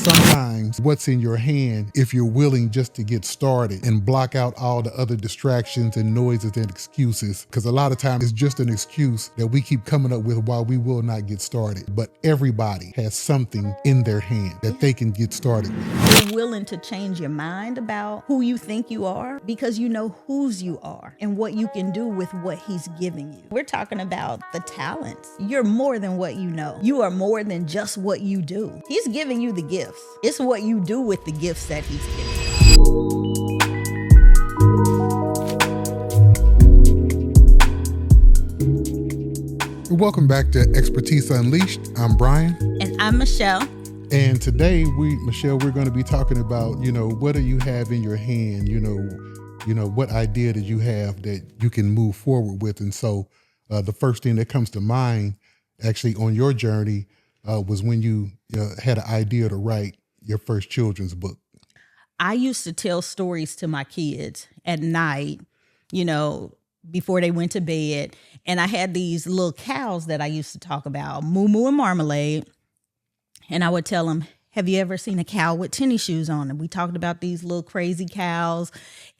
Sometimes what's in your hand, if you're willing just to get started and block out all the other distractions and noises and excuses, because a lot of times it's just an excuse that we keep coming up with why we will not get started. But everybody has something in their hand that they can get started with. You're willing to change your mind about who you think you are because you know whose you are and what you can do with what he's giving you. We're talking about the talents. You're more than what you know. You are more than just what you do. He's giving you the gifts. It's what you do with the gifts that he's giving you. Welcome back to Expertise Unleashed. I'm Brian. And I'm Michelle. And today, Michelle, we're going to be talking about, what do you have in your hand? What idea did you have that you can move forward with? And so the first thing that comes to mind actually on your journey was when you had an idea to write your first children's book. I used to tell stories to my kids at night, before they went to bed. And I had these little cows that I used to talk about, Moo Moo and Marmalade. And I would tell them, have you ever seen a cow with tennis shoes on? And we talked about these little crazy cows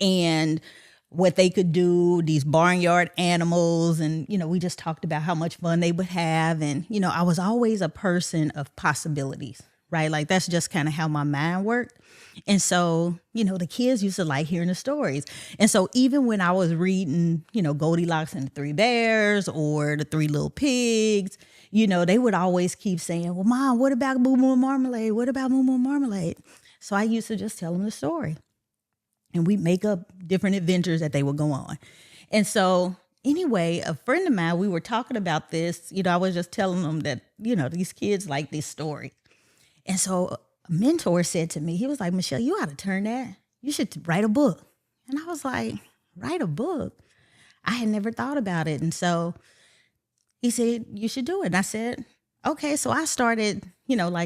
and what they could do, these barnyard animals. And, we just talked about how much fun they would have. And, I was always a person of possibilities, right? Like that's just kind of how my mind worked. And so, the kids used to like hearing the stories. And so even when I was reading, Goldilocks and the Three Bears or the Three Little Pigs, they would always keep saying, well, Mom, what about Moo Moo and Marmalade? What about Moo Moo and Marmalade? So I used to just tell them the story. And we'd make up different adventures that they would go on. And so anyway, a friend of mine, we were talking about this. I was just telling them that, these kids like this story. And so a mentor said to me, he was like, Michelle, you ought to turn that. You should write a book. And I was like, write a book? I had never thought about it. And so he said, you should do it. And I said, okay. So I started,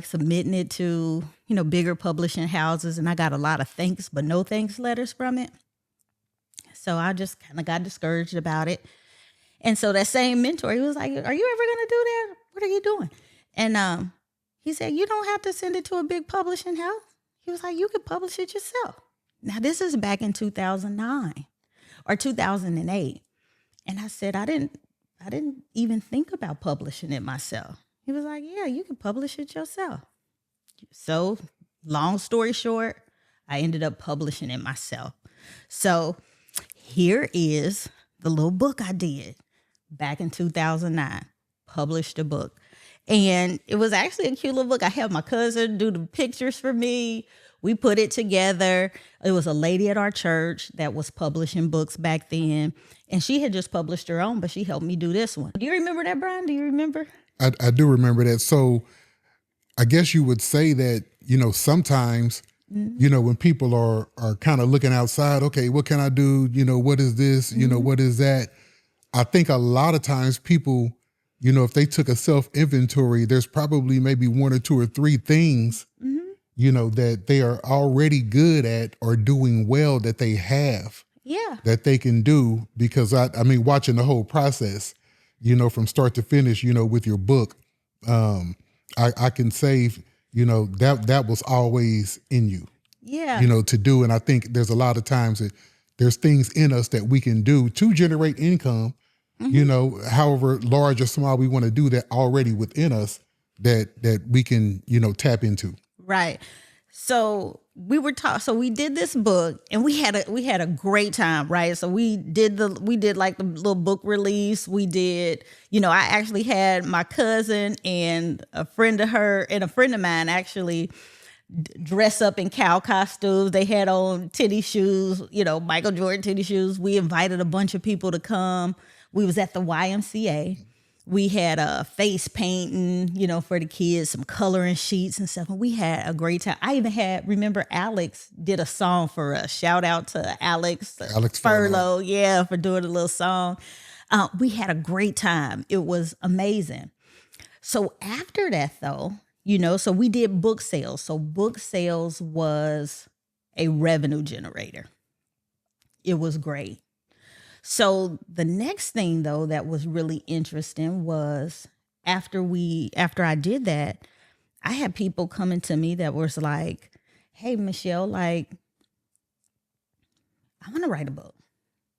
submitting it to, bigger publishing houses. And I got a lot of thanks, but no thanks letters from it. So I just kind of got discouraged about it. And so that same mentor, he was like, are you ever going to do that? What are you doing? And he said, you don't have to send it to a big publishing house. He was like, you could publish it yourself. Now, this is back in 2009 or 2008. And I said, I didn't even think about publishing it myself. He was like, yeah, you can publish it yourself. So long story short, I ended up publishing it myself. So here is the little book I did back in 2009, published a book. And it was actually a cute little book. I had my cousin do the pictures for me. We put it together. It was a lady at our church that was publishing books back then. And she had just published her own, but she helped me do this one. Do you remember that, Brian? Do you remember? I do remember that. So I guess you would say that, sometimes, when people are kind of looking outside, okay, what can I do? What is this? What is that? I think a lot of times people, if they took a self-inventory, there's probably maybe one or two or three things, that they are already good at or doing well that they have. Yeah. That they can do, because I mean, watching the whole process, from start to finish, with your book, I can say, that was always in you, yeah, to do. And I think there's a lot of times that there's things in us that we can do to generate income, however large or small we want to do that already within us that we can, tap into. Right. So we did this book and we had a great time, right? So we did like the little book release. We did, I actually had my cousin and a friend of her and a friend of mine actually dress up in cow costumes. They had on tennis shoes, Michael Jordan tennis shoes. We invited a bunch of people to come. We was at the YMCA. We had a face painting, for the kids, some coloring sheets and stuff. And we had a great time. I even remember Alex did a song for us. Shout out to Alex Furlow. Yeah, for doing a little song. We had a great time. It was amazing. So after that though, so we did book sales. So book sales was a revenue generator. It was great. So the next thing though that was really interesting was after I did that, I had people coming to me that was like, hey, Michelle, like, I want to write a book.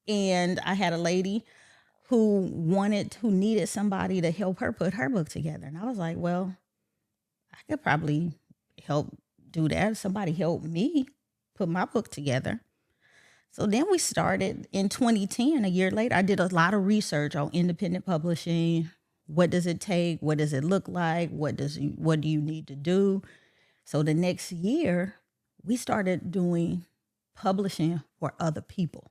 And I had a lady who needed somebody to help her put her book together. And I was like, well, I could probably help do that. Somebody help me put my book together. So then we started in 2010, a year later. I did a lot of research on independent publishing. What does it take? What does it look like? What do you need to do? So the next year, we started doing publishing for other people.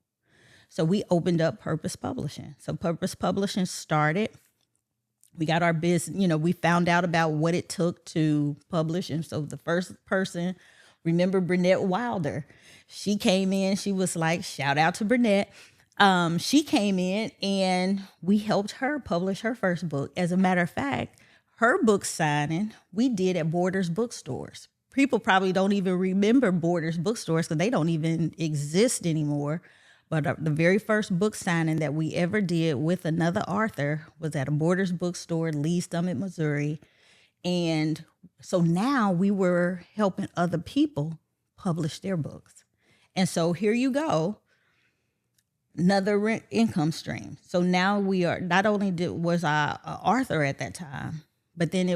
So we opened up Purpose Publishing. So Purpose Publishing started. We got our business, we found out about what it took to publish. And so the first person, remember Burnett Wilder, she came in, she was like, shout out to Burnett. She came in and we helped her publish her first book. As a matter of fact, her book signing, we did at Borders bookstores. People probably don't even remember Borders bookstores because they don't even exist anymore. But the very first book signing that we ever did with another author was at a Borders bookstore in Lee Summit, Missouri. And so now we were helping other people publish their books. And so here you go, another income stream. So now we are, not only was I an author at that time, but then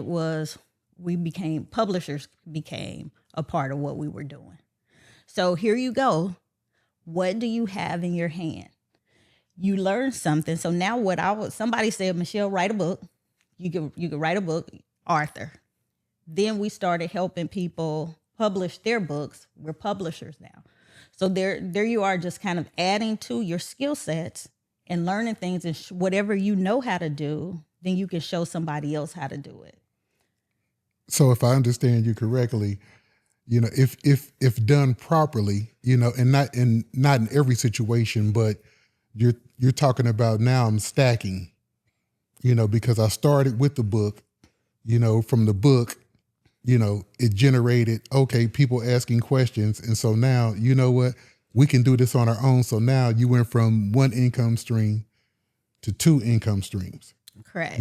publishers became a part of what we were doing. So here you go. What do you have in your hand? You learn something. So now somebody said, Michelle, write a book. You could write a book, author. Then we started helping people publish their books. We're publishers now. So there you are, just kind of adding to your skill sets and learning things, and whatever you know how to do, then you can show somebody else how to do it. So if I understand you correctly, if done properly, and not in every situation, but you're talking about now I'm stacking, because I started with the book, from the book, it generated, okay, people asking questions. And so now, you know what, we can do this on our own. So now you went from one income stream to two income streams. Correct.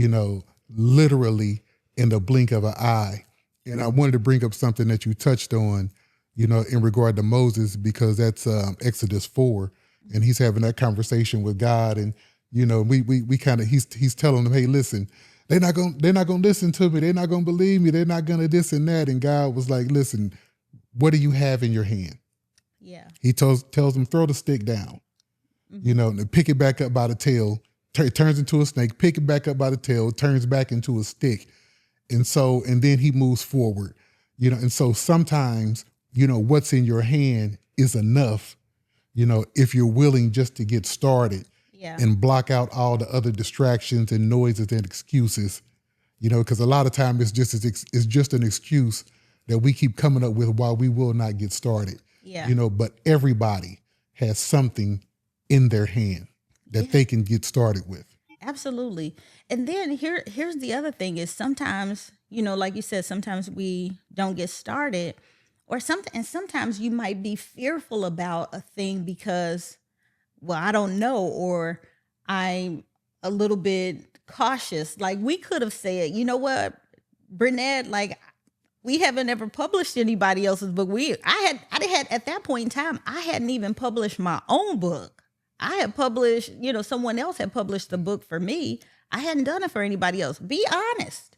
Literally in the blink of an eye. And I wanted to bring up something that you touched on, in regard to Moses, because that's Exodus 4, and he's having that conversation with God, and we kind of he's telling them, hey, listen, they're not gonna listen to me, they're not gonna believe me, they're not gonna this and that, and God was like, listen, what do you have in your hand? Yeah. He tells them, throw the stick down, and pick it back up by the tail. It turns into a snake. Pick it back up by the tail. It turns back into a stick. And then he moves forward, and so sometimes, what's in your hand is enough, if you're willing just to get started. Yeah. And block out all the other distractions and noises and excuses, because a lot of times it's just an excuse that we keep coming up with why we will not get started. Yeah. But everybody has something in their hand that they can get started with. Absolutely. And then here's the other thing is sometimes, like you said, sometimes we don't get started, or sometimes you might be fearful about a thing because, well, I don't know, or I'm a little bit cautious. Like we could have said, you know what, Burnett, like we haven't ever published anybody else's book. I had at that point in time, I hadn't even published my own book. I had published, someone else had published the book for me. I hadn't done it for anybody else. Be honest.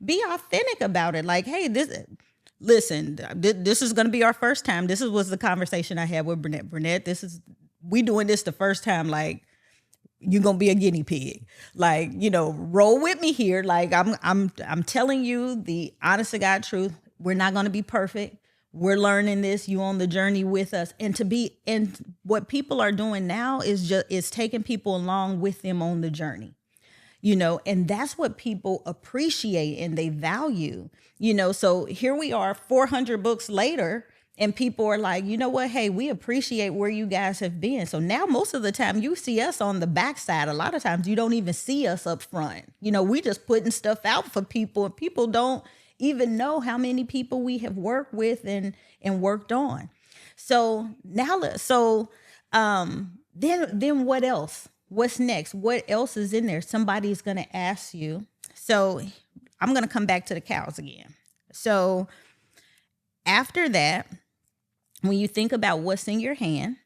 Be authentic about it. Like, hey, this is going to be our first time. This was the conversation I had with Burnett. Burnett, we doing this the first time. Like, you're going to be a guinea pig. Like, roll with me here. Like, I'm telling you the honest to God truth. We're not going to be perfect. We're learning this. You on the journey with us. And what people are doing now is taking people along with them on the journey. And that's what people appreciate and they value, so here we are 400 books later and people are like, you know what? Hey, we appreciate where you guys have been. So now most of the time you see us on the backside. A lot of times you don't even see us up front. We just putting stuff out for people and people don't even know how many people we have worked with and worked on. So now, then what else? What's next? What else is in there? Somebody's going to ask you. So I'm going to come back to the cows again. So after that, when you think about what's in your hand,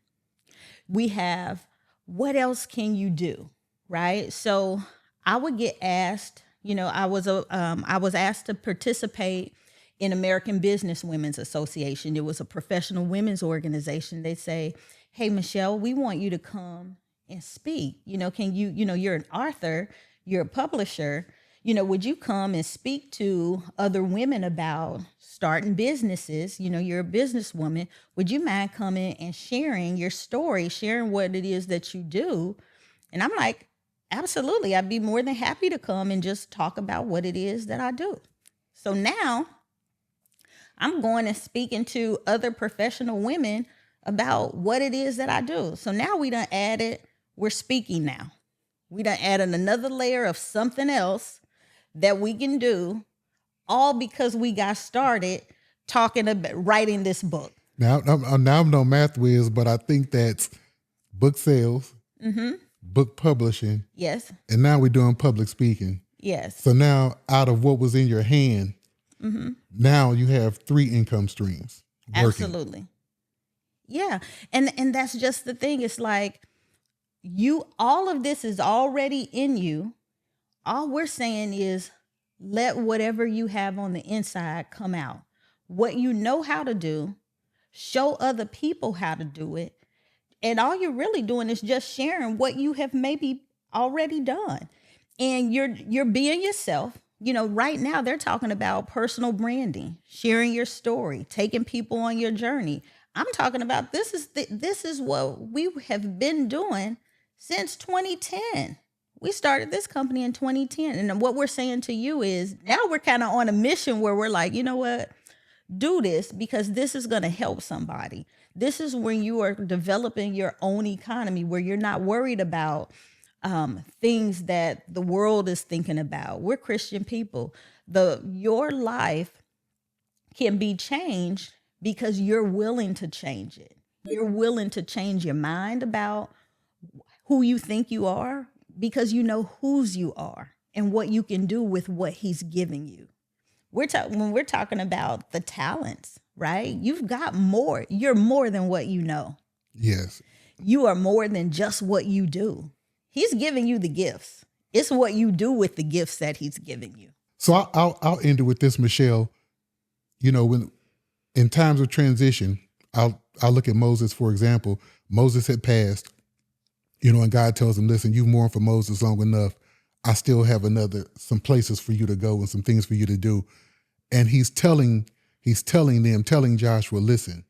we have what else can you do, right? So I would get asked, I was asked to participate in American Business Women's Association. It was a professional women's organization. They say, "Hey, Michelle, we want you to come and speak. Can you, you're an author, you're a publisher. Would you come and speak to other women about starting businesses? You're a businesswoman. Would you mind coming and sharing your story, sharing what it is that you do?" And I'm like, absolutely. I'd be more than happy to come and just talk about what it is that I do. So now I'm going and speaking to other professional women about what it is that I do. So now we're speaking now. We done added another layer of something else that we can do, all because we got started talking about writing this book. Now I'm no math whiz, but I think that's book sales, book publishing, Yes. and now we're doing public speaking. Yes. So now, out of what was in your hand, now you have 3 income streams working. Absolutely. Yeah. And that's just the thing. It's like all of this is already in you. All we're saying is let whatever you have on the inside come out. What you know how to do, show other people how to do it. And all you're really doing is just sharing what you have maybe already done. And you're being yourself. Right now they're talking about personal branding, sharing your story, taking people on your journey. I'm talking about this is what we have been doing since 2010. We started this company in 2010. And what we're saying to you is now we're kind of on a mission where we're like, you know what? Do this because this is going to help somebody. This is when you are developing your own economy, where you're not worried about things that the world is thinking about. We're Christian people. Your life can be changed because you're willing to change it. You're willing to change your mind about who you think you are because you know whose you are and what you can do with what he's giving you. When we're talking about the talents, right? You've got more. You're more than what you know. Yes. You are more than just what you do. He's giving you the gifts. It's what you do with the gifts that he's giving you. So I'll end it with this, Michelle. When in times of transition, I'll look at Moses, for example. Moses had passed, and God tells him, "Listen, you've mourned for Moses long enough. I still have some places for you to go and some things for you to do." And he's telling Joshua, "Listen,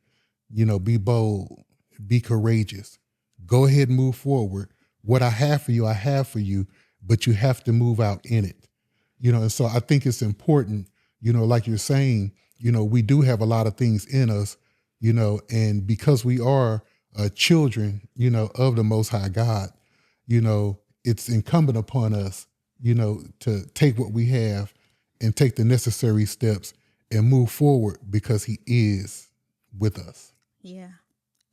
be bold, be courageous, go ahead and move forward. What I have for you, but you have to move out in it." And so I think it's important, like you're saying, we do have a lot of things in us, and because we are children, of the Most High God, it's incumbent upon us, to take what we have and take the necessary steps and move forward because he is with us. Yeah,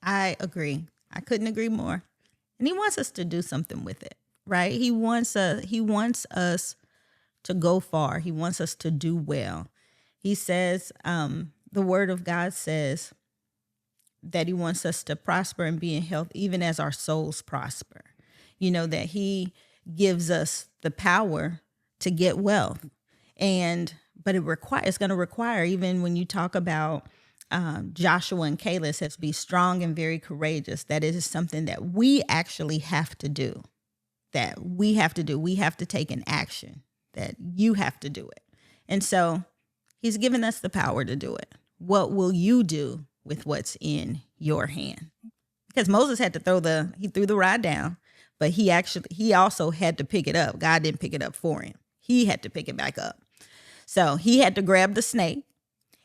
I agree. I couldn't agree more. And he wants us to do something with it, right? He wants us to go far. He wants us to do well. He says, the word of God says that he wants us to prosper and be in health, even as our souls prosper. That he gives us the power to get wealth. But it's going to require, even when you talk about Joshua and Caleb, says be strong and very courageous. That is something that we actually have to do. We have to take an action. That you have to do it. And so he's given us the power to do it. What will you do with what's in your hand? Because Moses had to he threw the rod down, but he also had to pick it up. God didn't pick it up for him. He had to pick it back up. So he had to grab the snake.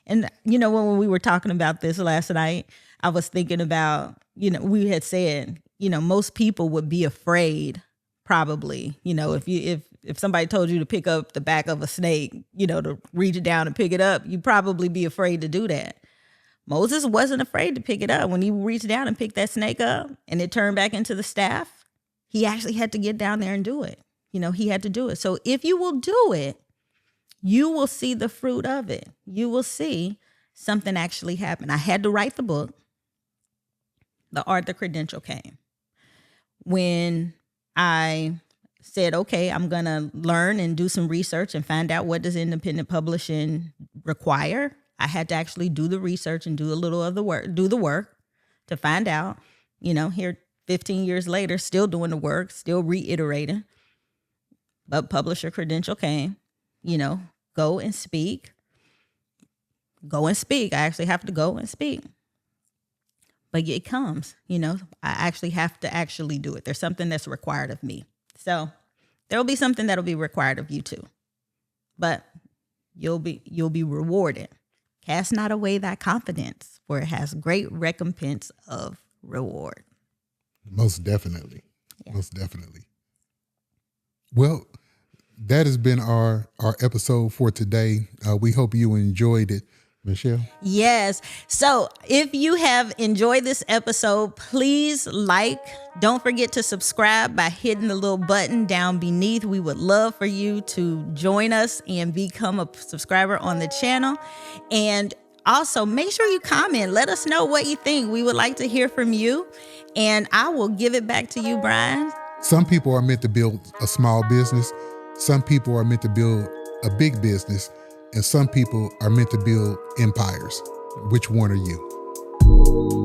And, when we were talking about this last night, I was thinking about, we had said, most people would be afraid, probably, if somebody told you to pick up the back of a snake, to reach it down and pick it up, you'd probably be afraid to do that. Moses wasn't afraid to pick it up. When he reached down and picked that snake up and it turned back into the staff, he actually had to get down there and do it. He had to do it. So if you will do it, you will see the fruit of it. You will see something actually happen. I had to write the book. The Art, the Credential came. When I said, okay, I'm going to learn and do some research and find out what does independent publishing require. I had to actually do the research and do a little of the work, do the work to find out, here 15 years later, still doing the work, still reiterating. But publisher credential came, go and speak. Go and speak. I actually have to go and speak. But it comes, I actually have to actually do it. There's something that's required of me. So there'll be something that'll be required of you too. But you'll be rewarded. Cast not away thy confidence, for it has great recompense of reward. Most definitely. Yeah. Most definitely. Well, that has been our episode for today. We hope you enjoyed it. Michelle? Yes. So if you have enjoyed this episode, please don't forget to subscribe by hitting the little button down beneath. We would love for you to join us and become a subscriber on the channel. And also make sure you comment. Let us know what you think. We would like to hear from you. And I will give it back to you, Brian. Some people are meant to build a small business. Some people are meant to build a big business. And some people are meant to build empires. Which one are you?